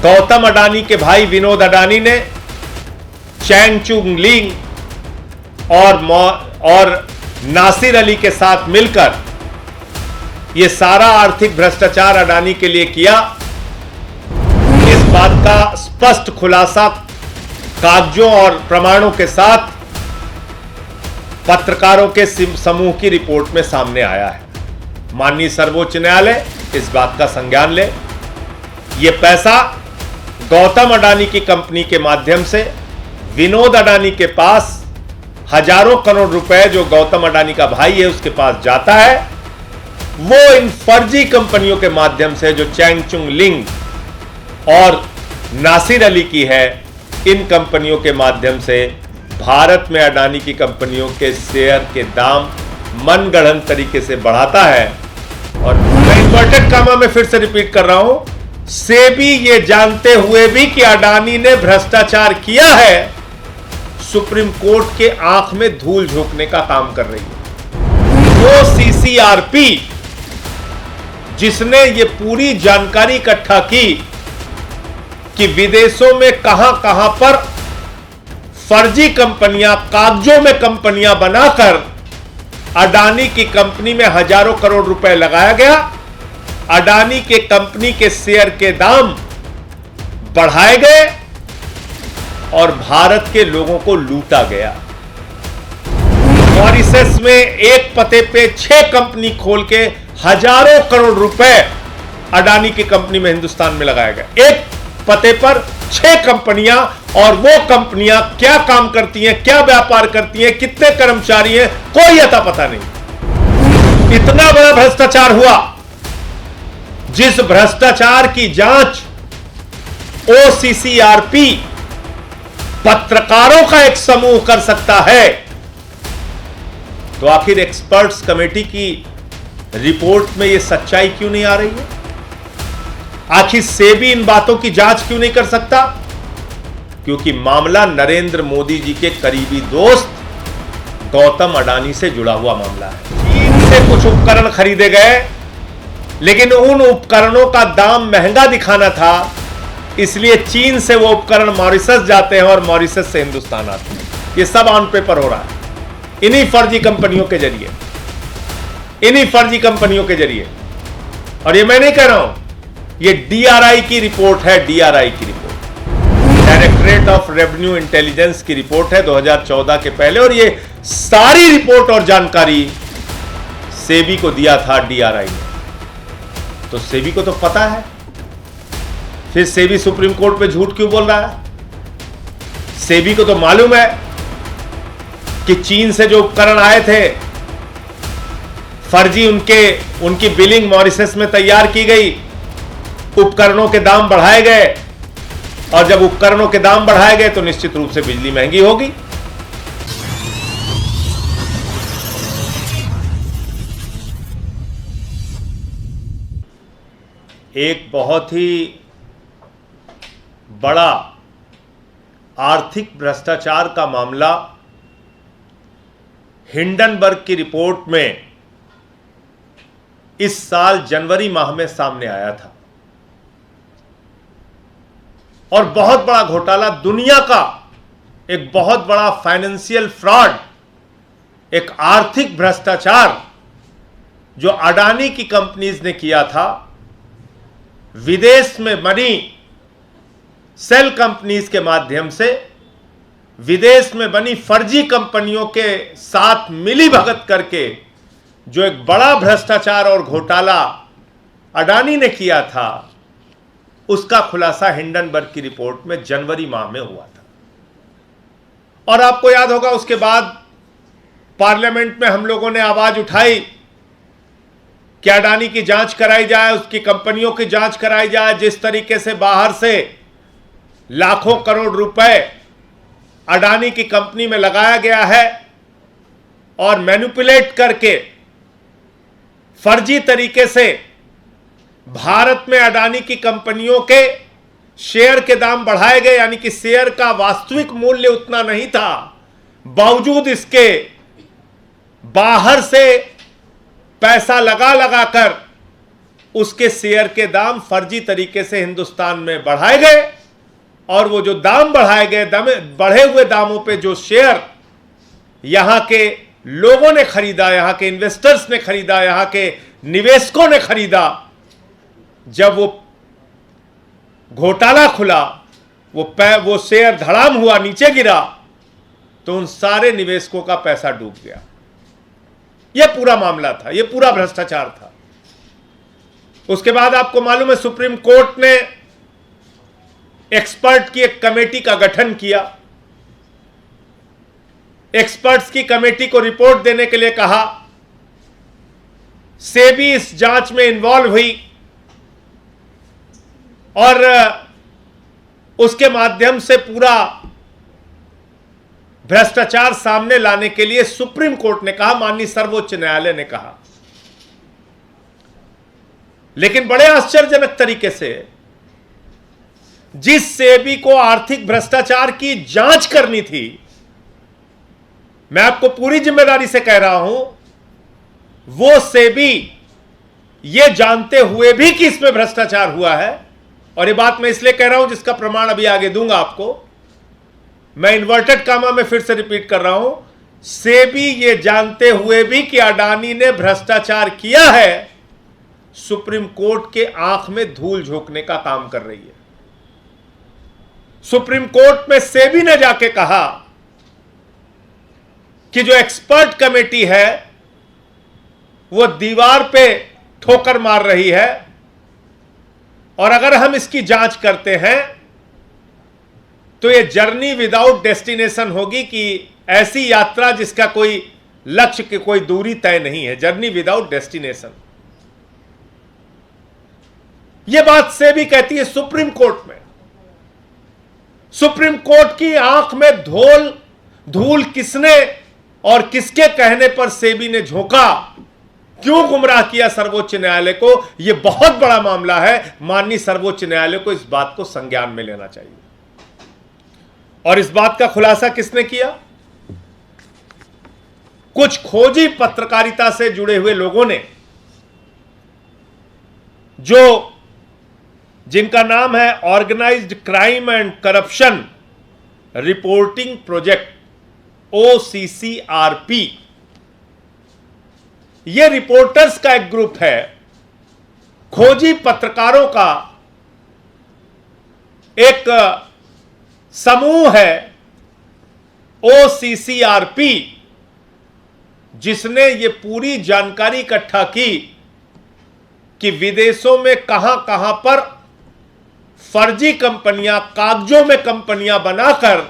गौतम अडानी के भाई विनोद अडानी ने चैंग चुंग लिंग और नासिर अली के साथ मिलकर यह सारा आर्थिक भ्रष्टाचार अडानी के लिए किया। इस बात का स्पष्ट खुलासा कागजों और प्रमाणों के साथ पत्रकारों के समूह की रिपोर्ट में सामने आया है। माननीय सर्वोच्च न्यायालय इस बात का संज्ञान ले। यह पैसा गौतम अडानी की कंपनी के माध्यम से विनोद अडानी के पास हजारों करोड़ रुपए जो गौतम अडानी का भाई है उसके पास जाता है। वो इन फर्जी कंपनियों के माध्यम से जो चैंग चुंग लिंग और नासिर अली की है, इन कंपनियों के माध्यम से भारत में अडानी की कंपनियों के शेयर के दाम मनगढ़ंत तरीके से बढ़ाता है। और मैं इन्वर्टेड कामा में फिर से रिपीट कर रहा हूं, सेबी ये जानते हुए भी कि अडानी ने भ्रष्टाचार किया है, सुप्रीम कोर्ट के आंख में धूल झोंकने का काम कर रही है। वो सीसीआरपी जिसने ये पूरी जानकारी इकट्ठा की कि विदेशों में कहां कहां पर फर्जी कंपनियां, कागजों में कंपनियां बनाकर अडानी की कंपनी में हजारों करोड़ रुपए लगाया गया, अडानी के कंपनी के शेयर के दाम बढ़ाए गए और भारत के लोगों को लूटा गया। मॉरिशस में एक पते पे 6 कंपनी खोल के हजारों करोड़ रुपए अडानी की कंपनी में हिंदुस्तान में लगाया गया। एक पते पर 6 कंपनियां, और वो कंपनियां क्या काम करती हैं, क्या व्यापार करती हैं, कितने कर्मचारी हैं, कोई अता पता नहीं। इतना बड़ा भ्रष्टाचार हुआ जिस भ्रष्टाचार की जांच ओसीसीआरपी पत्रकारों का एक समूह कर सकता है, तो आखिर एक्सपर्ट्स कमेटी की रिपोर्ट में यह सच्चाई क्यों नहीं आ रही है? आखिर सेबी इन बातों की जांच क्यों नहीं कर सकता? क्योंकि मामला नरेंद्र मोदी जी के करीबी दोस्त गौतम अडानी से जुड़ा हुआ मामला है। चीन से कुछ उपकरण खरीदे गए, लेकिन उन उपकरणों का दाम महंगा दिखाना था, इसलिए चीन से वो उपकरण मॉरिशस जाते हैं और मॉरिशस से हिंदुस्तान आते हैं। ये सब ऑन पेपर हो रहा है इन्हीं फर्जी कंपनियों के जरिए, इन्हीं फर्जी कंपनियों के जरिए। और ये मैं नहीं कह रहा हूं, ये डीआरआई की रिपोर्ट है, डीआरआई की report, directorate of revenue intelligence की रिपोर्ट है 2014 के पहले, और ये सारी रिपोर्ट और जानकारी सेबी को दिया था डीआरआई ने। तो सेबी को तो पता है, फिर सेबी सुप्रीम कोर्ट पे झूठ क्यों बोल रहा है? सेबी को तो मालूम है कि चीन से जो उपकरण आए थे फर्जी, उनकी बिलिंग मॉरिशस में तैयार की गई, उपकरणों के दाम बढ़ाए गए, और जब उपकरणों के दाम बढ़ाए गए तो निश्चित रूप से बिजली महंगी होगी। एक बहुत ही बड़ा आर्थिक भ्रष्टाचार का मामला हिंडनबर्ग की रिपोर्ट में इस साल जनवरी माह में सामने आया था, और बहुत बड़ा घोटाला, दुनिया का एक बहुत बड़ा फाइनेंशियल फ्रॉड, एक आर्थिक भ्रष्टाचार जो अडानी की कंपनीज ने किया था, विदेश में बनी सेल कंपनीज के माध्यम से विदेश में बनी फर्जी कंपनियों के साथ मिली भगत करके जो एक बड़ा भ्रष्टाचार और घोटाला अडानी ने किया था, उसका खुलासा हिंडनबर्ग की रिपोर्ट में जनवरी माह में हुआ था। और आपको याद होगा, उसके बाद पार्लियामेंट में हम लोगों ने आवाज उठाई कि अडानी की जांच कराई जाए, उसकी कंपनियों की जांच कराई जाए। जिस तरीके से बाहर से लाखों करोड़ रुपए अडानी की कंपनी में लगाया गया है और मैनिपुलेट करके फर्जी तरीके से भारत में अडानी की कंपनियों के शेयर के दाम बढ़ाए गए, यानी कि शेयर का वास्तविक मूल्य उतना नहीं था, बावजूद इसके बाहर से पैसा लगा कर उसके शेयर के दाम फर्जी तरीके से हिंदुस्तान में बढ़ाए गए और वो जो दाम बढ़ाए गए, बढ़े हुए दामों पे जो शेयर यहां के लोगों ने खरीदा, यहां के इन्वेस्टर्स ने खरीदा, यहां के निवेशकों ने खरीदा, जब वो घोटाला खुला, वो शेयर धड़ाम हुआ, नीचे गिरा, तो उन सारे निवेशकों का पैसा डूब गया। यह पूरा मामला था, यह पूरा भ्रष्टाचार था। उसके बाद आपको मालूम है सुप्रीम कोर्ट ने एक्सपर्ट की एक कमेटी का गठन किया। एक्सपर्ट्स की कमेटी को रिपोर्ट देने के लिए कहा। सेबी इस जांच में इन्वॉल्व हुई और उसके माध्यम से पूरा भ्रष्टाचार सामने लाने के लिए सुप्रीम कोर्ट ने कहा, माननीय सर्वोच्च न्यायालय ने कहा। लेकिन बड़े आश्चर्यजनक तरीके से जिस सेबी को आर्थिक भ्रष्टाचार की जांच करनी थी, मैं आपको पूरी जिम्मेदारी से कह रहा हूं, वो सेबी ये जानते हुए भी कि इसमें भ्रष्टाचार हुआ है, और ये बात मैं इसलिए कह रहा हूं जिसका प्रमाण अभी आगे दूंगा आपको, मैं इन्वर्टेड कामा में फिर से रिपीट कर रहा हूं, सेबी ये जानते हुए भी कि अडानी ने भ्रष्टाचार किया है, सुप्रीम कोर्ट के आंख में धूल झोंकने का काम कर रही है। सुप्रीम कोर्ट में सेबी ने जाके कहा कि जो एक्सपर्ट कमेटी है वो दीवार पे ठोकर मार रही है, और अगर हम इसकी जांच करते हैं तो ये जर्नी विदाउट डेस्टिनेशन होगी, कि ऐसी यात्रा जिसका कोई लक्ष्य की कोई दूरी तय नहीं है, जर्नी विदाउट डेस्टिनेशन। यह बात सेबी कहती है सुप्रीम कोर्ट में। सुप्रीम कोर्ट की आंख में धूल किसने और किसके कहने पर सेबी ने झोंका, क्यों गुमराह किया सर्वोच्च न्यायालय को, यह बहुत बड़ा मामला है। माननीय सर्वोच्च न्यायालय को इस बात को संज्ञान में लेना चाहिए। और इस बात का खुलासा किसने किया? कुछ खोजी पत्रकारिता से जुड़े हुए लोगों ने, जिनका नाम है organised crime and corruption reporting project, OCCRP। यह रिपोर्टर्स का एक ग्रुप है, खोजी पत्रकारों का एक समूह है OCCRP, जिसने यह पूरी जानकारी इकट्ठा की कि विदेशों में कहां कहां पर फर्जी कंपनियां, कागजों में कंपनियां बनाकर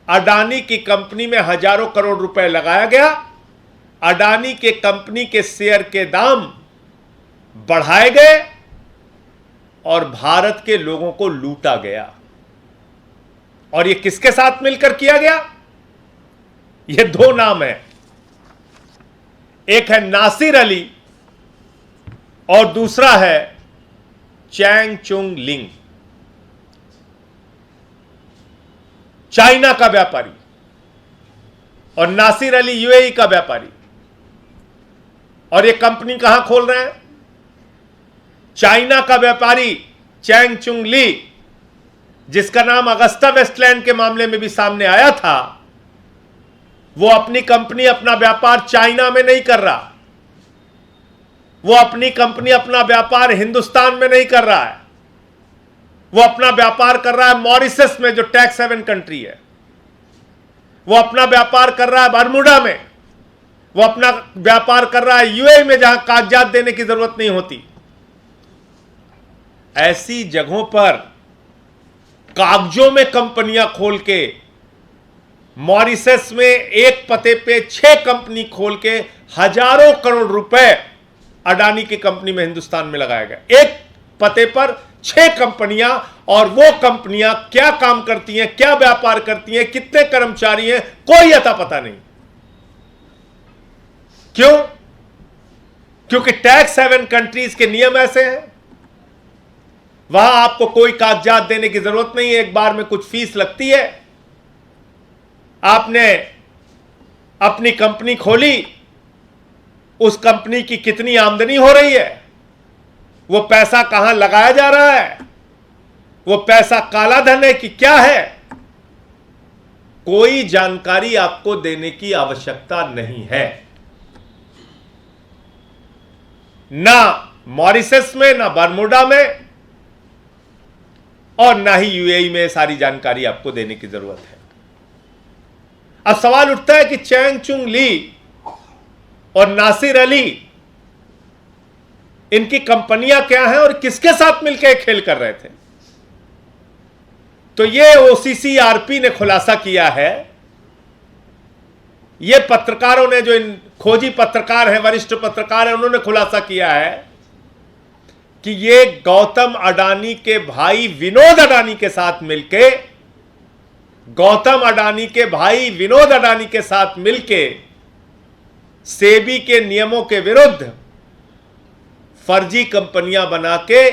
अडानी की कंपनी में हजारों करोड़ रुपए लगाया गया, अडानी के कंपनी के शेयर के दाम बढ़ाए गए और भारत के लोगों को लूटा गया। और यह किसके साथ मिलकर किया गया? यह दो नाम है, एक है नासिर अली और दूसरा है चैंग चुंग लिंग, चाइना का व्यापारी, और नासिर अली यूएई का व्यापारी। और ये कंपनी कहां खोल रहे हैं? चाइना का व्यापारी चैंग चुंग ली, जिसका नाम अगस्ता वेस्टलैंड के मामले में भी सामने आया था, वो अपनी कंपनी, अपना व्यापार चाइना में नहीं कर रहा, वो अपनी कंपनी, अपना व्यापार हिंदुस्तान में नहीं कर रहा है, वो अपना व्यापार कर रहा है मॉरिशस में, जो टैक्स हेवन कंट्री है। वो अपना व्यापार कर रहा है बरमूडा में, वो अपना व्यापार कर रहा है यूएई में, जहां कागजात देने की जरूरत नहीं होती। ऐसी जगहों पर कागजों में कंपनियां खोल के, मॉरिशस में एक पते पे 6 कंपनी खोल के हजारों करोड़ रुपए अडानी की कंपनी में हिंदुस्तान में लगाया गया। एक पते पर 6 कंपनियां, और वो कंपनियां क्या काम करती हैं, क्या व्यापार करती हैं, कितने कर्मचारी हैं, कोई अता पता नहीं। क्यों? क्योंकि टैक्स हेवन कंट्रीज के नियम ऐसे हैं, वहां आपको कोई कागजात देने की जरूरत नहीं है, एक बार में कुछ फीस लगती है। आपने अपनी कंपनी खोली, उस कंपनी की कितनी आमदनी हो रही है, वो पैसा कहां लगाया जा रहा है, वो पैसा काला धन है कि क्या है, कोई जानकारी आपको देने की आवश्यकता नहीं है। ना मॉरिशस में, ना बरमुडा में और ना ही यूएई में सारी जानकारी आपको देने की जरूरत है। अब सवाल उठता है कि चैंग चुंग ली और नासिर अली, इनकी कंपनियां क्या हैं और किसके साथ मिलकर खेल कर रहे थे। तो ये ओसीसीआरपी ने खुलासा किया है, ये पत्रकारों ने, जो इन खोजी पत्रकार हैं, वरिष्ठ पत्रकार हैं, उन्होंने खुलासा किया है कि ये गौतम अडानी के भाई विनोद अडानी के साथ मिलके, गौतम अडानी के भाई विनोद अडानी के साथ मिलके सेबी के नियमों के विरुद्ध फर्जी कंपनियां बना के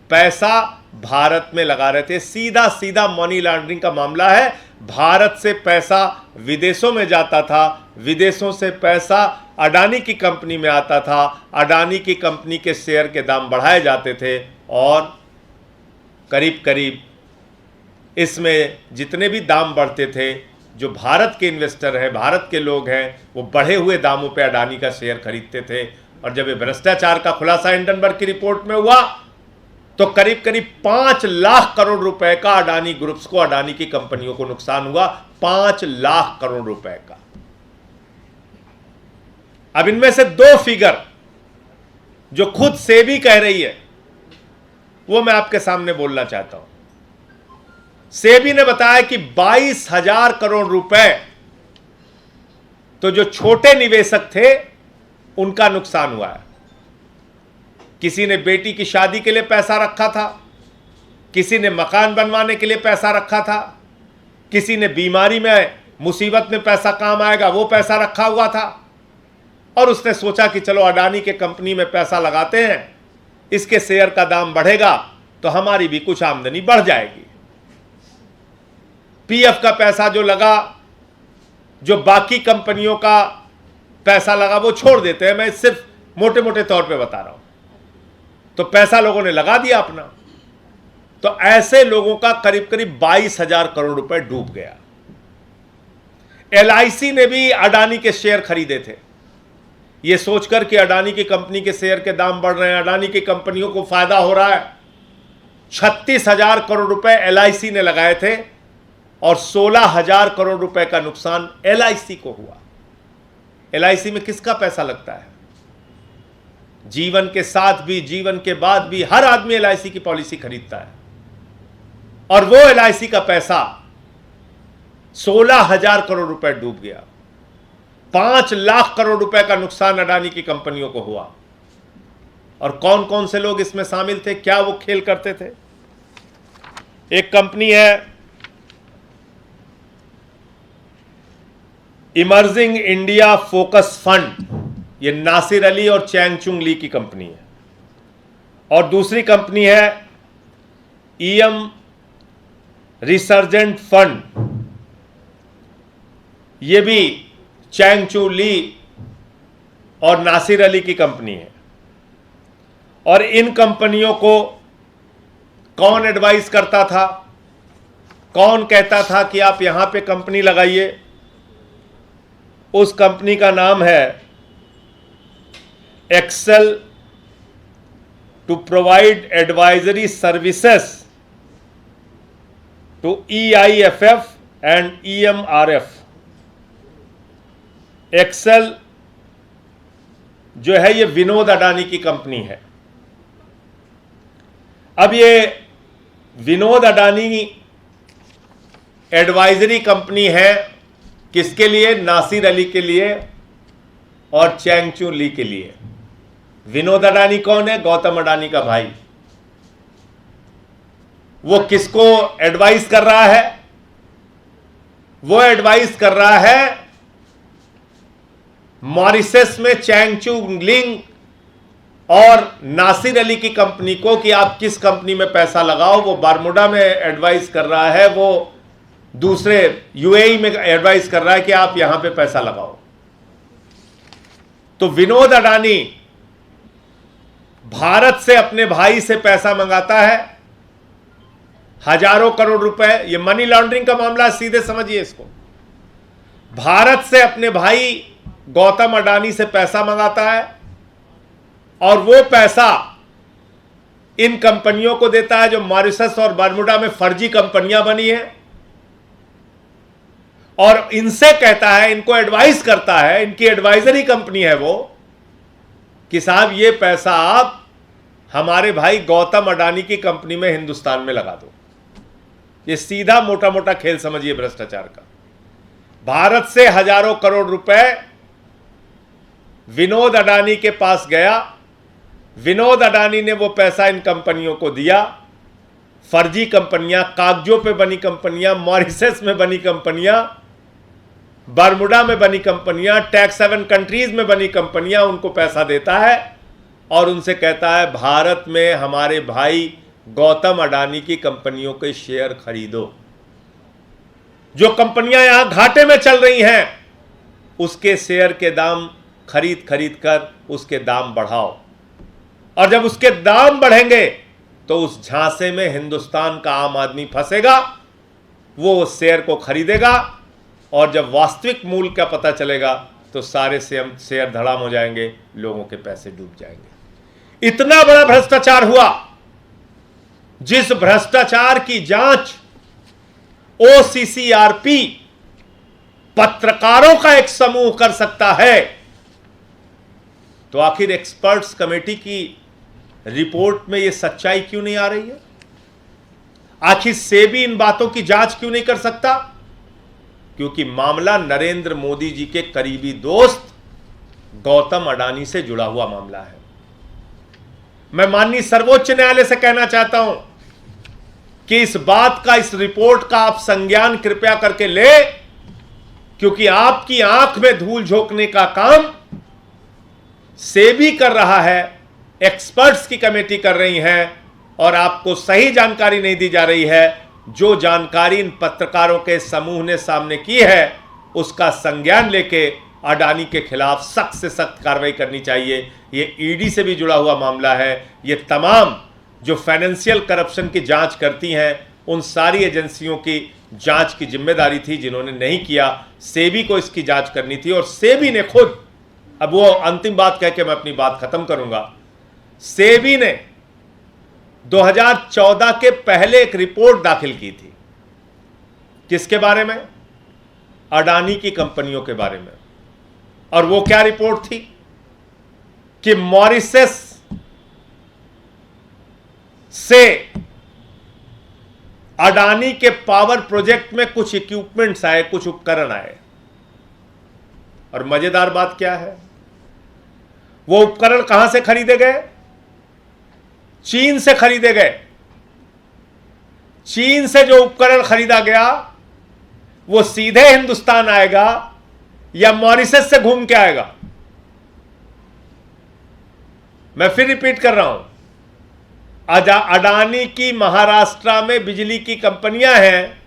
पैसा भारत में लगा रहे थे। सीधा सीधा मनी लॉन्ड्रिंग का मामला है। भारत से पैसा विदेशों में जाता था, विदेशों से पैसा अडानी की कंपनी में आता था, अडानी की कंपनी के शेयर के दाम बढ़ाए जाते थे और करीब करीब इसमें जितने भी दाम बढ़ते थे, जो भारत के इन्वेस्टर हैं, भारत के लोग हैं, वो बढ़े हुए दामों पे अडानी का शेयर खरीदते थे। और जब ये भ्रष्टाचार का खुलासा हिंडनबर्ग की रिपोर्ट में हुआ तो करीब करीब 5 लाख करोड़ रुपए का अडानी ग्रुप्स को, अडानी की कंपनियों को नुकसान हुआ, 5 लाख करोड़ रुपए का। अब इनमें से 2 फिगर जो खुद सेबी कह रही है वो मैं आपके सामने बोलना चाहता हूं। सेबी ने बताया कि 22,000 करोड़ रुपए तो जो छोटे निवेशक थे उनका नुकसान हुआ है। किसी ने बेटी की शादी के लिए पैसा रखा था, किसी ने मकान बनवाने के लिए पैसा रखा था, किसी ने बीमारी में, मुसीबत में पैसा काम आएगा वो पैसा रखा हुआ था, और उसने सोचा कि चलो अडानी के कंपनी में पैसा लगाते हैं, इसके शेयर का दाम बढ़ेगा तो हमारी भी कुछ आमदनी बढ़ जाएगी। पीएफ का पैसा जो लगा, जो बाकी कंपनियों का पैसा लगा, वो छोड़ देते हैं, मैं सिर्फ मोटे मोटे तौर पे बता रहा हूं। तो पैसा लोगों ने लगा दिया अपना, तो ऐसे लोगों का करीब करीब 22,000 करोड़ रुपए डूब गया। एलआईसी ने भी अडानी के शेयर खरीदे थे, ये सोचकर कि अडानी की कंपनी के शेयर के दाम बढ़ रहे हैं, अडानी की कंपनियों को फायदा हो रहा है। 36,000 करोड़ रुपए एलआईसी ने लगाए थे और 16,000 करोड़ रुपए का नुकसान एलआईसी को हुआ। एलआईसी में किसका पैसा लगता है? जीवन के साथ भी, जीवन के बाद भी हर आदमी एलआईसी की पॉलिसी खरीदता है, और वो एलआईसी का पैसा 16,000 करोड़ रुपए डूब गया। 5 लाख करोड़ रुपए का नुकसान अडानी की कंपनियों को हुआ। और कौन कौन से लोग इसमें शामिल थे, क्या वो खेल करते थे? एक कंपनी है इमर्जिंग इंडिया फोकस फंड, ये नासिर अली और चैंग चुंग ली की कंपनी है। और दूसरी कंपनी है ईएम रिसर्जेंट फंड, ये भी चैंग चुंग ली और नासिर अली की कंपनी है। और इन कंपनियों को कौन एडवाइस करता था, कौन कहता था कि आप यहां पे कंपनी लगाइए? उस कंपनी का नाम है Excel to provide advisory services to EIFF and EMRF। Excel जो है ये विनोद अडानी की कंपनी है। अब ये विनोद अडानी एडवाइजरी कंपनी है किसके लिए? नासिर अली के लिए और चैंग चुंग ली के लिए। विनोद अडानी कौन है? गौतम अडानी का भाई। वो किसको एडवाइस कर रहा है? वो एडवाइस कर रहा है मॉरिशस में चैंग चुंग लिंग और नासिर अली की कंपनी को कि आप किस कंपनी में पैसा लगाओ। वो बरमुडा में एडवाइस कर रहा है, वो दूसरे यूएई में एडवाइस कर रहा है कि आप यहां पे पैसा लगाओ। तो विनोद अडानी भारत से अपने भाई से पैसा मंगाता है, हजारों करोड़ रुपए। ये मनी लॉन्ड्रिंग का मामला, सीधे समझिए इसको। भारत से अपने भाई गौतम अडानी से पैसा मंगाता है और वो पैसा इन कंपनियों को देता है जो मॉरिशस और बर्मुडा में फर्जी कंपनियां बनी हैं, और इनसे कहता है, इनको एडवाइस करता है, इनकी एडवाइजरी कंपनी है वो, कि साहब ये पैसा आप हमारे भाई गौतम अडानी की कंपनी में हिंदुस्तान में लगा दो। ये सीधा मोटा मोटा खेल समझिए भ्रष्टाचार का। भारत से हजारों करोड़ रुपए विनोद अडानी के पास गया, विनोद अडानी ने वो पैसा इन कंपनियों को दिया। फर्जी कंपनियां, कागजों पे बनी कंपनियां, मॉरिशस में बनी कंपनियां, बर्मुडा में बनी कंपनियां, टैक्स हेवन कंट्रीज में बनी कंपनियां, उनको पैसा देता है और उनसे कहता है भारत में हमारे भाई गौतम अडानी की कंपनियों के शेयर खरीदो। जो कंपनियां यहां घाटे में चल रही हैं उसके शेयर के दाम खरीद कर उसके दाम बढ़ाओ, और जब उसके दाम बढ़ेंगे तो उस झांसे में हिंदुस्तान का आम आदमी फंसेगा, वो उस शेयर को खरीदेगा, और जब वास्तविक मूल्य का पता चलेगा तो सारे शेयर धड़ाम हो जाएंगे, लोगों के पैसे डूब जाएंगे। इतना बड़ा भ्रष्टाचार हुआ, जिस भ्रष्टाचार की जांच OCCRP पत्रकारों का एक समूह कर सकता है, तो आखिर एक्सपर्ट्स कमेटी की रिपोर्ट में यह सच्चाई क्यों नहीं आ रही है? आखिर सेबी इन बातों की जांच क्यों नहीं कर सकता? क्योंकि मामला नरेंद्र मोदी जी के करीबी दोस्त गौतम अडानी से जुड़ा हुआ मामला है। मैं माननीय सर्वोच्च न्यायालय से कहना चाहता हूं कि इस बात का, इस रिपोर्ट का आप संज्ञान कृपया करके ले, क्योंकि आपकी आंख में धूल झोंकने का काम सेबी कर रहा है, एक्सपर्ट्स की कमेटी कर रही है, और आपको सही जानकारी नहीं दी जा रही है। जो जानकारी इन पत्रकारों के समूह ने सामने की है उसका संज्ञान लेके अडानी के खिलाफ सख्त से सख्त कार्रवाई करनी चाहिए। ये ईडी से भी जुड़ा हुआ मामला है। ये तमाम जो फाइनेंशियल करप्शन की जांच करती हैं उन सारी एजेंसियों की जांच की जिम्मेदारी थी, जिन्होंने नहीं किया। सेबी को इसकी जांच करनी थी, और सेबी ने खुद, अब वो अंतिम बात कह के मैं अपनी बात खत्म करूंगा, सेबी ने 2014 के पहले एक रिपोर्ट दाखिल की थी। किसके बारे में? अडानी की कंपनियों के बारे में। और वो क्या रिपोर्ट थी कि मॉरिशस से अडानी के पावर प्रोजेक्ट में कुछ इक्विपमेंट्स आए, कुछ उपकरण आए, और मजेदार बात क्या है, वो उपकरण कहां से खरीदे गए? चीन से खरीदे गए। चीन से जो उपकरण खरीदा गया वो सीधे हिंदुस्तान आएगा या मॉरिशस से घूम के आएगा? मैं फिर रिपीट कर रहा हूं, अडानी की महाराष्ट्र में बिजली की कंपनियां हैं,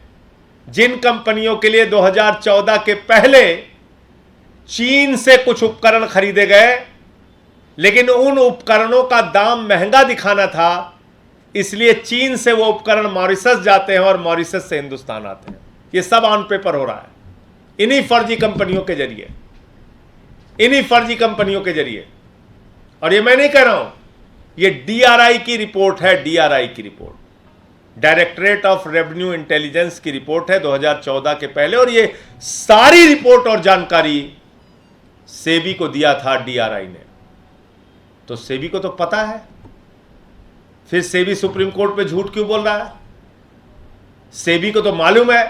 जिन कंपनियों के लिए 2014 के पहले चीन से कुछ उपकरण खरीदे गए, लेकिन उन उपकरणों का दाम महंगा दिखाना था, इसलिए चीन से वो उपकरण मॉरिशस जाते हैं और मॉरिशस से हिंदुस्तान आते हैं। ये सब ऑन पेपर हो रहा है इन्हीं फर्जी कंपनियों के जरिए, इन्हीं फर्जी कंपनियों के जरिए। और ये मैं नहीं कह रहा हूं, ये DRI की रिपोर्ट है, DRI की report, directorate of revenue intelligence की रिपोर्ट है 2014 के पहले, और ये सारी रिपोर्ट और जानकारी सेबी को दिया था DRI ने। तो सेबी को तो पता है, फिर सेबी सुप्रीम कोर्ट पे झूठ क्यों बोल रहा है? सेबी को तो मालूम है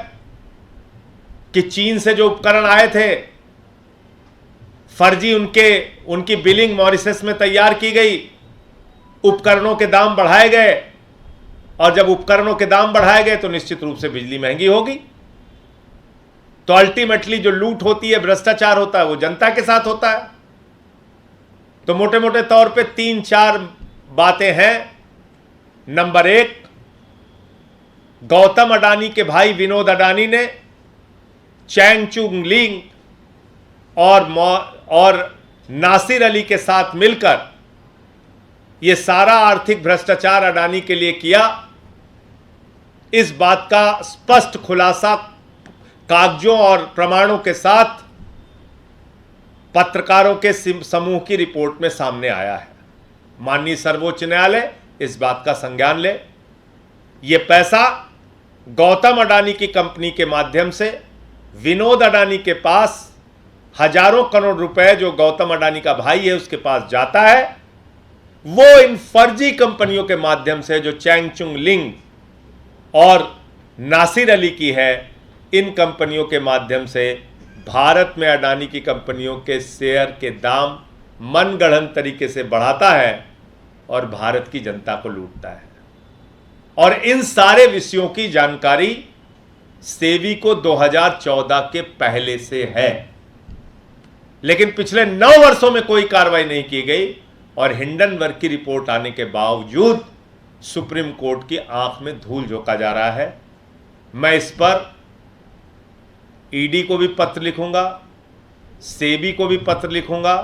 कि चीन से जो उपकरण आए थे फर्जी, उनकी बिलिंग मॉरिशस में तैयार की गई, उपकरणों के दाम बढ़ाए गए, और जब उपकरणों के दाम बढ़ाए गए तो निश्चित रूप से बिजली महंगी होगी। तो अल्टीमेटली जो लूट होती है, भ्रष्टाचार होता है, वो जनता के साथ होता है। तो मोटे मोटे तौर पे 3-4 बातें हैं। नंबर 1, गौतम अडानी के भाई विनोद अडानी ने चैंग चुंग लिंग और नासिर अली के साथ मिलकर ये सारा आर्थिक भ्रष्टाचार अडानी के लिए किया, इस बात का स्पष्ट खुलासा कागजों और प्रमाणों के साथ पत्रकारों के समूह की रिपोर्ट में सामने आया है। माननीय सर्वोच्च न्यायालय इस बात का संज्ञान ले। ये पैसा गौतम अडानी की कंपनी के माध्यम से विनोद अडानी के पास हजारों करोड़ रुपए, जो गौतम अडानी का भाई है उसके पास जाता है, वो इन फर्जी कंपनियों के माध्यम से, जो चैंगचुंग लिंग और नासिर अली की है, इन कंपनियों के माध्यम से भारत में अडानी की कंपनियों के शेयर के दाम मनगढ़ंत तरीके से बढ़ाता है और भारत की जनता को लूटता है। और इन सारे विषयों की जानकारी सेबी को 2014 के पहले से है, लेकिन पिछले 9 वर्षों में कोई कार्रवाई नहीं की गई और हिंडनबर्ग की रिपोर्ट आने के बावजूद सुप्रीम कोर्ट की आंख में धूल झोंका जा रहा है। मैं इस पर ईडी को भी पत्र लिखूंगा, सेबी को भी पत्र लिखूंगा,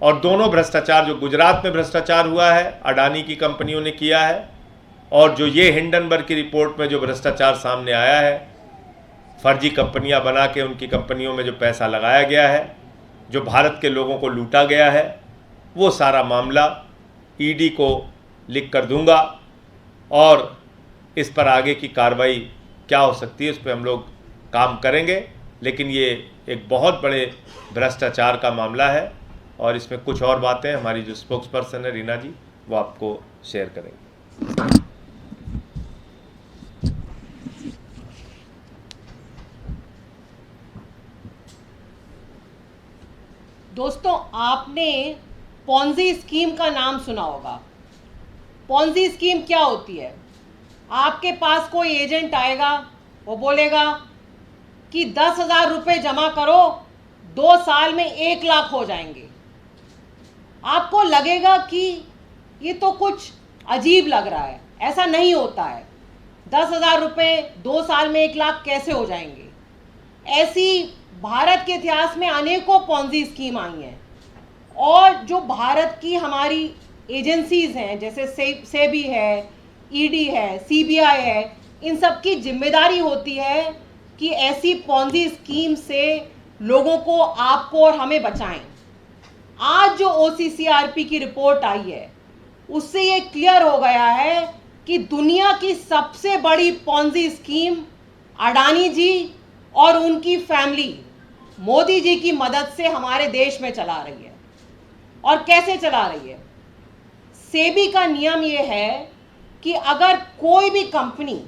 और दोनों भ्रष्टाचार, जो गुजरात में भ्रष्टाचार हुआ है अडानी की कंपनियों ने किया है, और जो ये हिंडनबर्ग की रिपोर्ट में जो भ्रष्टाचार सामने आया है, फर्जी कंपनियां बना के उनकी कंपनियों में जो पैसा लगाया गया है, जो भारत के लोगों को लूटा गया है, वो सारा मामला ईडी को लिख कर दूंगा और इस पर आगे की कार्रवाई क्या हो सकती है उस पर हम लोग काम करेंगे। लेकिन ये एक बहुत बड़े भ्रष्टाचार का मामला है और इसमें कुछ और बातें हमारी जो स्पोक्स पर्सन है रीना जी, वो आपको शेयर करेंगे। दोस्तों, आपने पॉन्जी स्कीम का नाम सुना होगा। पॉन्जी स्कीम क्या होती है? आपके पास कोई एजेंट आएगा, वो बोलेगा कि 10,000 रुपये जमा करो, 2 साल में 1 लाख हो जाएंगे। आपको लगेगा कि ये तो कुछ अजीब लग रहा है, ऐसा नहीं होता है। 10,000 रुपये 2 साल में 1 लाख कैसे हो जाएंगे? ऐसी भारत के इतिहास में अनेकों पॉन्जी स्कीम आई हैं और जो भारत की हमारी एजेंसीज हैं, जैसे सेबी है, ईडी है, सीबीआई है, इन सब की जिम्मेदारी होती है कि ऐसी पॉन्जी स्कीम से लोगों को, आपको और हमें बचाएं। आज जो ओसीसीआरपी की रिपोर्ट आई है उससे ये क्लियर हो गया है कि दुनिया की सबसे बड़ी पॉन्जी स्कीम अडानी जी और उनकी फैमिली मोदी जी की मदद से हमारे देश में चला रही है। और कैसे चला रही है? सेबी का नियम यह है कि अगर कोई भी कंपनी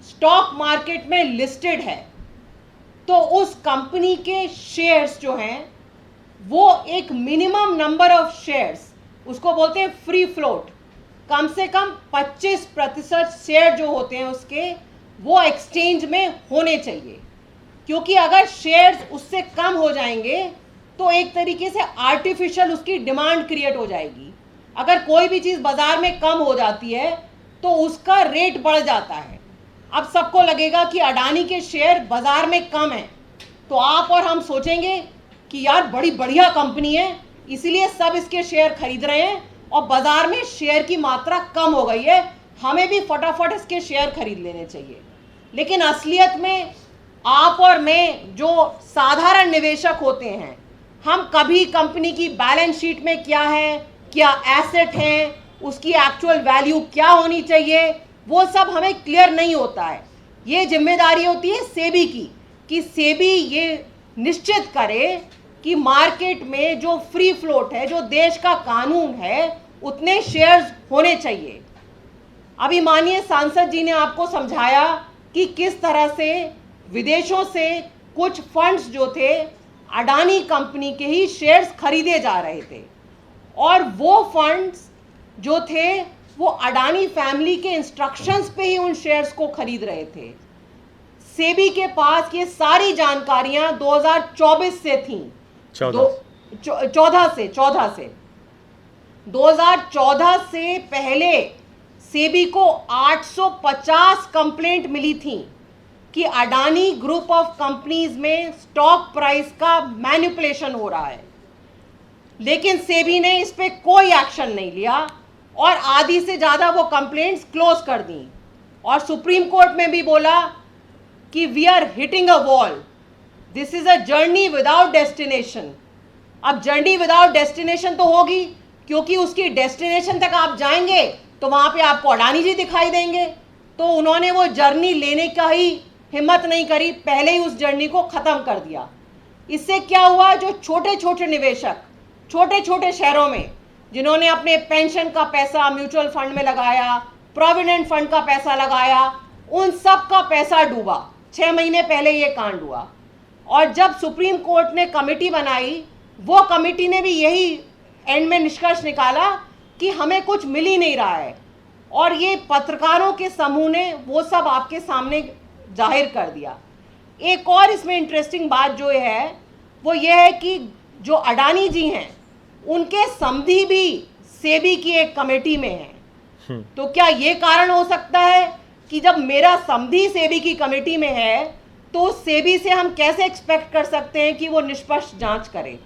स्टॉक मार्केट में लिस्टेड है तो उस कंपनी के शेयर्स जो हैं वो एक मिनिमम नंबर ऑफ शेयर्स, उसको बोलते हैं फ्री फ्लोट, कम से कम 25% शेयर जो होते हैं उसके, वो एक्सचेंज में होने चाहिए। क्योंकि अगर शेयर्स उससे कम हो जाएंगे तो एक तरीके से आर्टिफिशियल उसकी डिमांड क्रिएट हो जाएगी। अगर कोई भी चीज़ बाजार में कम हो जाती है तो उसका रेट बढ़ जाता है। अब सबको लगेगा कि अडानी के शेयर बाजार में कम हैं, तो आप और हम सोचेंगे कि यार बड़ी बढ़िया कंपनी है, इसीलिए सब इसके शेयर खरीद रहे हैं और बाजार में शेयर की मात्रा कम हो गई है, हमें भी फटाफट इसके शेयर खरीद लेने चाहिए। लेकिन असलियत में आप और मैं जो साधारण निवेशक होते हैं, हम कभी कंपनी की बैलेंस शीट में क्या है, क्या एसेट है, उसकी एक्चुअल वैल्यू क्या होनी चाहिए, वो सब हमें क्लियर नहीं होता है। ये जिम्मेदारी होती है सेबी की कि सेबी ये निश्चित करे कि मार्केट में जो फ्री फ्लोट है, जो देश का कानून है, उतने शेयर्स होने चाहिए। अभी माननीय सांसद जी ने आपको समझाया कि किस तरह से विदेशों से कुछ फंड्स जो थे अडानी कंपनी के ही शेयर्स खरीदे जा रहे थे और वो फंड्स जो थे वो अडानी फैमिली के इंस्ट्रक्शंस पे ही उन शेयर्स को खरीद रहे थे। सेबी के पास ये सारी जानकारियां 2024 से थी, 14 से 2014 से पहले सेबी को 850 कंप्लेंट मिली थी कि अडानी ग्रुप ऑफ कंपनीज में स्टॉक प्राइस का मैनिपुलेशन हो रहा है। लेकिन सेबी ने इस पे कोई एक्शन नहीं लिया और आधी से ज़्यादा वो कंप्लेंट्स क्लोज कर दी, और सुप्रीम कोर्ट में भी बोला कि we are hitting a wall, this is a journey without destination. अब जर्नी विदाउट डेस्टिनेशन तो होगी, क्योंकि उसकी डेस्टिनेशन तक आप जाएंगे तो वहां पे आपको अडानी जी दिखाई देंगे। तो उन्होंने वो जर्नी लेने का ही हिम्मत नहीं करी, पहले ही उस जर्नी को ख़त्म कर दिया। इससे क्या हुआ, जो छोटे छोटे निवेशक छोटे छोटे शहरों में जिन्होंने अपने पेंशन का पैसा म्यूचुअल फंड में लगाया, प्रोविडेंट फंड का पैसा लगाया, उन सब का पैसा डूबा। 6 महीने पहले ये कांड हुआ। और जब सुप्रीम कोर्ट ने कमेटी बनाई, वो कमेटी ने भी यही एंड में निष्कर्ष निकाला कि हमें कुछ मिल ही नहीं रहा है, और ये पत्रकारों के समूह ने वो सब आपके सामने जाहिर कर दिया। एक और इसमें इंटरेस्टिंग बात जो है वो ये है कि जो अडानी जी हैं उनके समधी भी सेबी की एक कमेटी में हैं। तो क्या ये कारण हो सकता है कि जब मेरा समधी सेबी की कमेटी में है तो सेबी से हम कैसे एक्सपेक्ट कर सकते हैं कि वो निष्पक्ष जांच करे?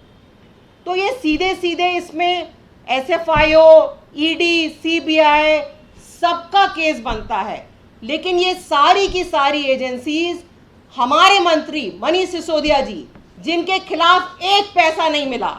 तो ये सीधे सीधे इसमें एसएफआईओ, ईडी, सीबीआई सबका केस बनता है। लेकिन ये सारी की सारी एजेंसीज हमारे मंत्री मनीष सिसोदिया जी, जिनके खिलाफ एक पैसा नहीं मिला,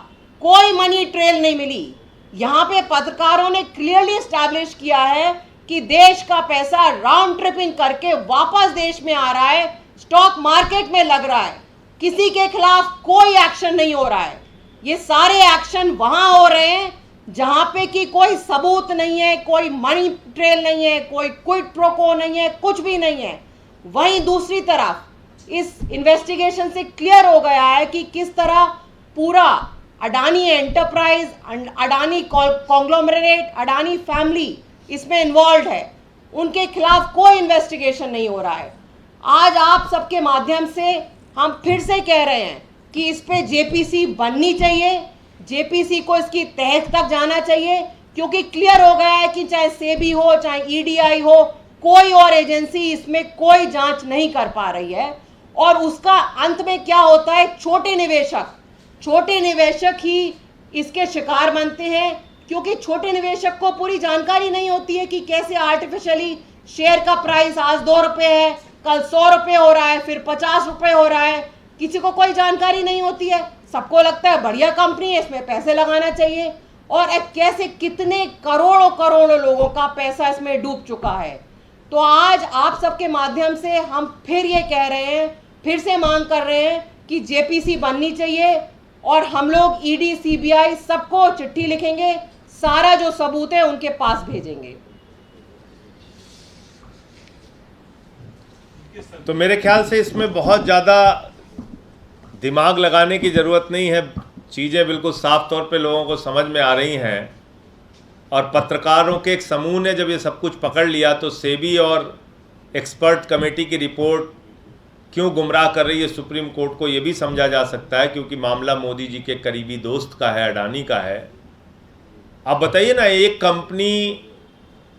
कोई मनी ट्रेल नहीं मिली, यहाँ पे पत्रकारों ने क्लियरली एस्टैब्लिश किया है कि देश का पैसा राउंड ट्रिपिंग करके वापस देश में आ रहा है, स्टॉक मार्केट में लग रहा है, किसी के खिलाफ कोई एक्शन नहीं हो रहा है। ये सारे एक्शन वहां हो रहे हैं जहां पे कि कोई सबूत नहीं है, कोई मनी ट्रेल नहीं है, कोई क्विड प्रो क्वो नहीं है, कुछ भी नहीं है। वहीं दूसरी तरफ इस इन्वेस्टिगेशन से क्लियर हो गया है कि किस तरह पूरा Adani enterprise, Adani conglomerate, Adani family इसमें इन्वॉल्व है। उनके खिलाफ कोई इन्वेस्टिगेशन नहीं हो रहा है। आज आप सबके माध्यम से हम फिर से कह रहे हैं कि इस पे जेपीसी बननी चाहिए, जेपीसी को इसकी तह तक जाना चाहिए, क्योंकि क्लियर हो गया है कि चाहे सेबी हो, चाहे ईडीआई हो, कोई और एजेंसी इसमें कोई जांच नहीं कर पा रही है। और उसका अंत में क्या होता है, छोटे निवेशक ही इसके शिकार बनते हैं, क्योंकि छोटे निवेशक को पूरी जानकारी नहीं होती है कि कैसे आर्टिफिशियली शेयर का प्राइस आज 2 रुपये है, कल 100 रुपये हो रहा है, फिर 50 रुपये हो रहा है। किसी को कोई जानकारी नहीं होती है, सबको लगता है बढ़िया कंपनी है, इसमें पैसे लगाना चाहिए, और कैसे कितने करोड़ों करोड़ों लोगों का पैसा इसमें डूब चुका है। तो आज आप सबके माध्यम से हम फिर ये कह रहे हैं, फिर से मांग कर रहे हैं कि जेपीसी बननी चाहिए, और हम लोग ईडी, सीबीआई सबको चिट्ठी लिखेंगे, सारा जो सबूत है उनके पास भेजेंगे। तो मेरे ख्याल से इसमें बहुत ज़्यादा दिमाग लगाने की ज़रूरत नहीं है, चीज़ें बिल्कुल साफ तौर पे लोगों को समझ में आ रही हैं। और पत्रकारों के एक समूह ने जब ये सब कुछ पकड़ लिया तो सेबी और एक्सपर्ट कमेटी की रिपोर्ट क्यों गुमराह कर रही है सुप्रीम कोर्ट को, ये भी समझा जा सकता है, क्योंकि मामला मोदी जी के करीबी दोस्त का है, अडानी का है। आप बताइए ना, एक कंपनी,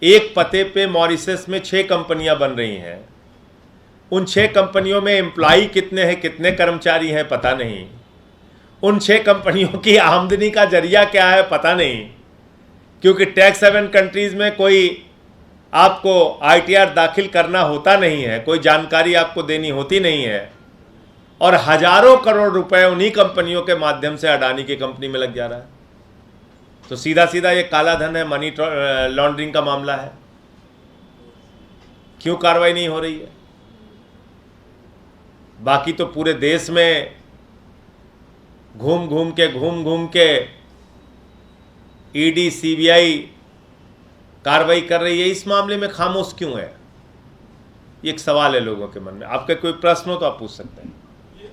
एक पते पे मॉरिशस में 6 कंपनियां बन रही हैं, उन 6 कंपनियों में एम्प्लॉई कितने हैं, कितने कर्मचारी हैं, पता नहीं। उन 6 कंपनियों की आमदनी का जरिया क्या है, पता नहीं, क्योंकि टैक्स हेवन कंट्रीज़ में कोई आपको आईटीआर दाखिल करना होता नहीं है, कोई जानकारी आपको देनी होती नहीं है, और हजारों करोड़ रुपए उन्हीं कंपनियों के माध्यम से अडानी की कंपनी में लग जा रहा है। तो सीधा सीधा ये काला धन है, मनी लॉन्ड्रिंग का मामला है। क्यों कार्रवाई नहीं हो रही है? बाकी तो पूरे देश में घूम घूम के ईडी, सीबीआई कार्रवाई कर रही है, इस मामले में खामोश क्यों है? ये एक सवाल है लोगों के मन में। आपके कोई प्रश्न हो तो आप पूछ सकते हैं। ये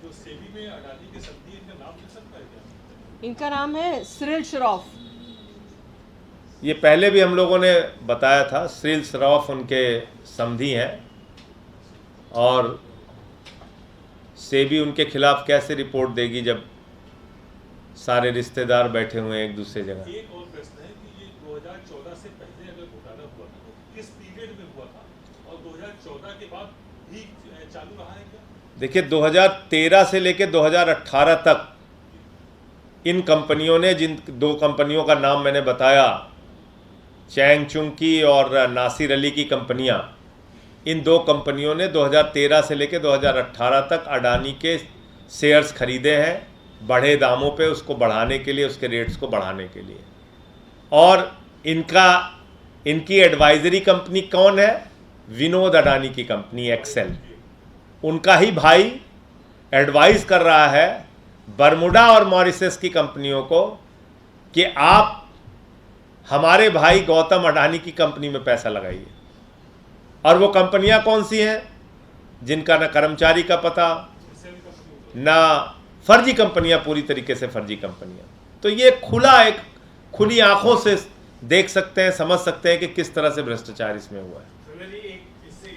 जो सेबी में अडानी के संधि, इनका नाम मिल सकता है क्या? इनका नाम है सिरिल श्रॉफ। ये पहले भी हम लोगों ने बताया था, सिरिल श्रॉफ उनके समधी हैं, और सेबी उनके खिलाफ कैसे रिपोर्ट देगी जब सारे रिश्तेदार बैठे हुए हैं एक दूसरे जगह। एक और प्रश्न है कि ये 2014 से पहले अगर घोटाला हुआ था तो किस पीरियड में हुआ था, और 2014 के बाद भी चालू रहा है क्या? देखिए, 2013 से लेकर 2018 तक इन कंपनियों ने, जिन 2 कंपनियों का नाम मैंने बताया, चैंग चुंकी और नासिर अली की कंपनियां, इन दो कंपनियों ने 2013 से लेकर 2018 तक अडानी के शेयर्स खरीदे हैं बढ़े दामों पे, उसको बढ़ाने के लिए, उसके रेट्स को बढ़ाने के लिए। और इनकी एडवाइजरी कंपनी कौन है? विनोद अडानी की कंपनी एक्सेल। उनका ही भाई एडवाइस कर रहा है बरमुडा और मॉरिशस की कंपनियों को कि आप हमारे भाई गौतम अडानी की कंपनी में पैसा लगाइए। और वो कंपनियां कौन सी हैं? जिनका ना कर्मचारी का पता, ना फर्जी कंपनियां, पूरी तरीके से फर्जी कंपनियां। तो ये खुली आंखों से देख सकते हैं, समझ सकते हैं कि किस तरह से भ्रष्टाचार इसमें हुआ है। एक इससे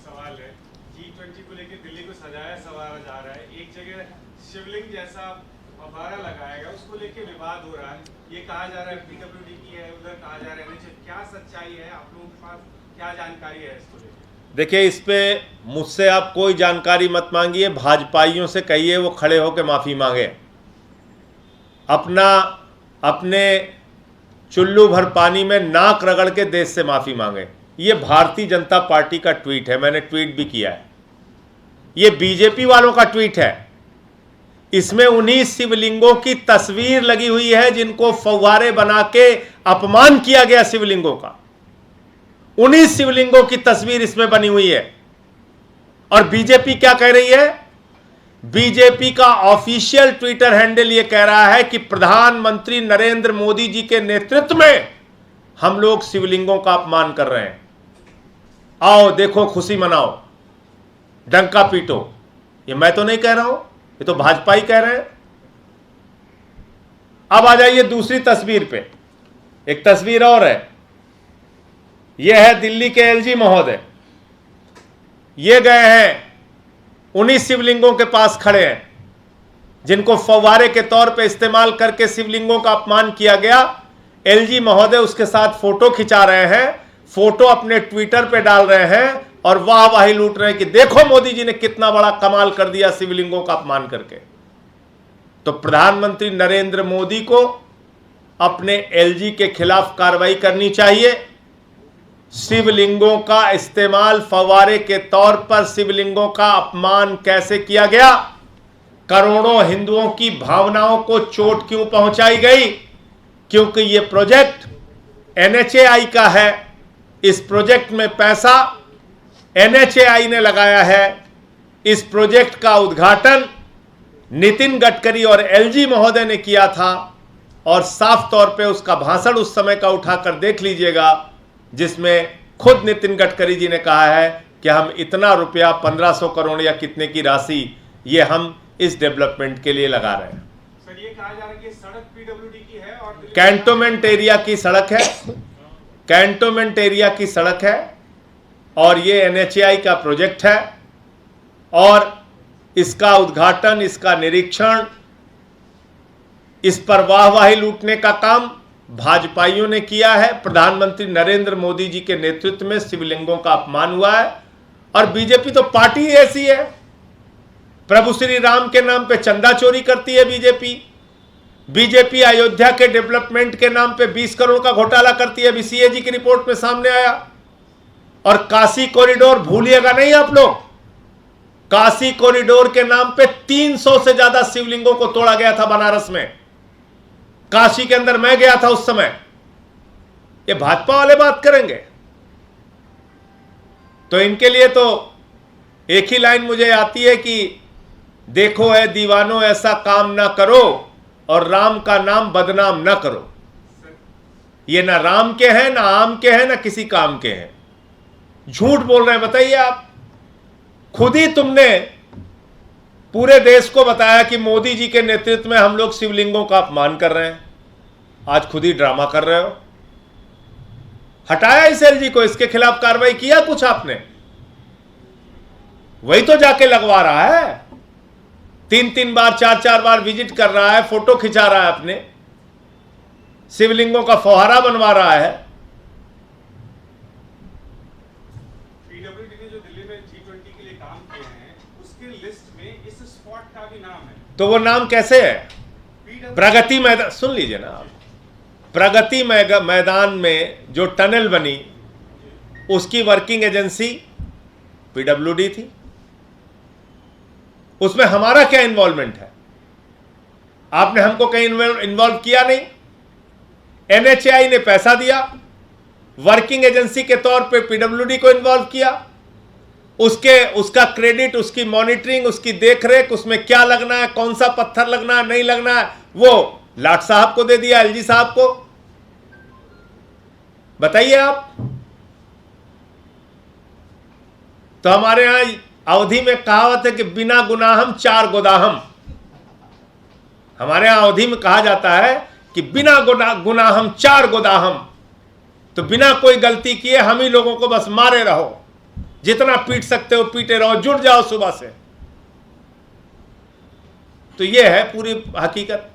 सवाल है, G20 को लेकर दिल्ली को सजाया सवारा जा रहा है, एक जगह शिवलिंग जैसा फव्वारा लगाया गया, उसको लेकर विवाद हो रहा है। ये कहा जा रहा है PWD की है, उधर कहा जा रहा है NHAI। क्या सच्चाई है? आप लोगों के पास क्या जानकारी है इसको लेकर? देखिए, इस पे मुझसे आप कोई जानकारी मत मांगिए, भाजपाइयों से कहिए वो खड़े होकर माफ़ी मांगे, अपने चुल्लू भर पानी में नाक रगड़ के देश से माफ़ी मांगे। ये भारतीय जनता पार्टी का ट्वीट है, मैंने ट्वीट भी किया है। ये बीजेपी वालों का ट्वीट है। इसमें उन्हीं शिवलिंगों की तस्वीर लगी हुई है जिनको फव्वारे बना के अपमान किया गया शिवलिंगों का। उन्हीं शिवलिंगों की तस्वीर इसमें बनी हुई है। और बीजेपी क्या कह रही है? बीजेपी का ऑफिशियल ट्विटर हैंडल ये कह रहा है कि प्रधानमंत्री नरेंद्र मोदी जी के नेतृत्व में हम लोग शिवलिंगों का अपमान कर रहे हैं। आओ देखो, खुशी मनाओ, डंका पीटो। ये मैं तो नहीं कह रहा हूं, ये तो भाजपा ही कह रहे हैं। अब आ जाइए दूसरी तस्वीर पे। एक तस्वीर और है, यह है दिल्ली के एलजी महोदय। ये गए हैं, उन्हीं शिवलिंगों के पास खड़े हैं जिनको फव्वारे के तौर पे इस्तेमाल करके शिवलिंगों का अपमान किया गया। एलजी महोदय उसके साथ फोटो खिंचा रहे हैं, फोटो अपने ट्विटर पे डाल रहे हैं और वाहवाही लूट रहे हैं कि देखो मोदी जी ने कितना बड़ा कमाल कर दिया शिवलिंगों का अपमान करके। तो प्रधानमंत्री नरेंद्र मोदी को अपने एलजी के खिलाफ कार्रवाई करनी चाहिए। शिवलिंगों का इस्तेमाल फव्वारे के तौर पर शिवलिंगों का अपमान कैसे किया गया? करोड़ों हिंदुओं की भावनाओं को चोट क्यों पहुंचाई गई? क्योंकि यह प्रोजेक्ट NHAI का है। इस प्रोजेक्ट में पैसा NHAI ने लगाया है। इस प्रोजेक्ट का उद्घाटन नितिन गडकरी और एलजी महोदय ने किया था। और साफ तौर पे उसका भाषण उस समय का उठाकर देख लीजिएगा, जिसमें खुद नितिन गडकरी जी ने कहा है कि हम इतना रुपया 1500 करोड़ या कितने की राशि ये हम इस डेवलपमेंट के लिए लगा रहे हैं। सर, ये कहा जा रहा है कि सड़क PWD की है और कैंटोनमेंट एरिया की सड़क है, कैंटोनमेंट एरिया की सड़क है और ये NHAI का प्रोजेक्ट है। और इसका उद्घाटन, इसका निरीक्षण, इस पर वाहवाही लूटने का काम भाजपाइयों ने किया है। प्रधानमंत्री नरेंद्र मोदी जी के नेतृत्व में शिवलिंगों का अपमान हुआ है। और बीजेपी तो पार्टी ऐसी है, प्रभु श्री राम के नाम पे चंदा चोरी करती है बीजेपी अयोध्या के डेवलपमेंट के नाम पे 20 करोड़ का घोटाला करती है। अभी CAG की रिपोर्ट में सामने आया। और काशी कॉरिडोर भूलिएगा नहीं आप लोग, काशी कॉरिडोर के नाम पे 300 से ज्यादा शिवलिंगों को तोड़ा गया था बनारस में। काशी के अंदर मैं गया था उस समय। ये भाजपा वाले बात करेंगे? तो इनके लिए तो एक ही लाइन मुझे आती है कि देखो है दीवानों, ऐसा काम ना करो और राम का नाम बदनाम ना करो। ये ना राम के हैं, ना आम के हैं, ना किसी काम के हैं। झूठ बोल रहे हैं। बताइए, आप खुद ही तुमने पूरे देश को बताया कि मोदी जी के नेतृत्व में हम लोग शिवलिंगों का अपमान कर रहे हैं। आज खुद ही ड्रामा कर रहे हो। हटाया इस एलजी को, इसके खिलाफ कार्रवाई किया कुछ आपने? वही तो जाके लगवा रहा है, 3-3 बार 4-4 बार विजिट कर रहा है, फोटो खिंचा रहा है, अपने शिवलिंगों का फव्वारा बनवा रहा है। PWD ने जो दिल्ली में G20 के लिए काम किए हैं, उसके लिस्ट में इस स्पॉट का भी नाम है। तो वो नाम कैसे है? प्रगति मैदान। सुन लीजिए ना आप, प्रगति मैदान में जो टनल बनी उसकी वर्किंग एजेंसी पीडब्ल्यूडी थी। उसमें हमारा क्या इन्वॉल्वमेंट है? आपने हमको कहीं इन्वॉल्व किया नहीं। एनएचएआई ने पैसा दिया, वर्किंग एजेंसी के तौर पे पीडब्ल्यूडी को इन्वॉल्व किया, उसका क्रेडिट, उसकी मॉनिटरिंग, उसकी देखरेख, उसमें क्या लगना है, कौन सा पत्थर लगना है, नहीं लगना है, वो लाट साहब को दे दिया, एलजी साहब को। बताइए आप। तो हमारे यहां अवधि में कहावत है कि बिना गुनाहम चार गोदाहम। हमारे यहां अवधि में कहा जाता है कि बिना गुनाहम चार गोदाहम। तो बिना कोई गलती किए हम ही लोगों को बस मारे रहो, जितना पीट सकते हो पीटे रहो, जुट जाओ सुबह से। तो यह है पूरी हकीकत।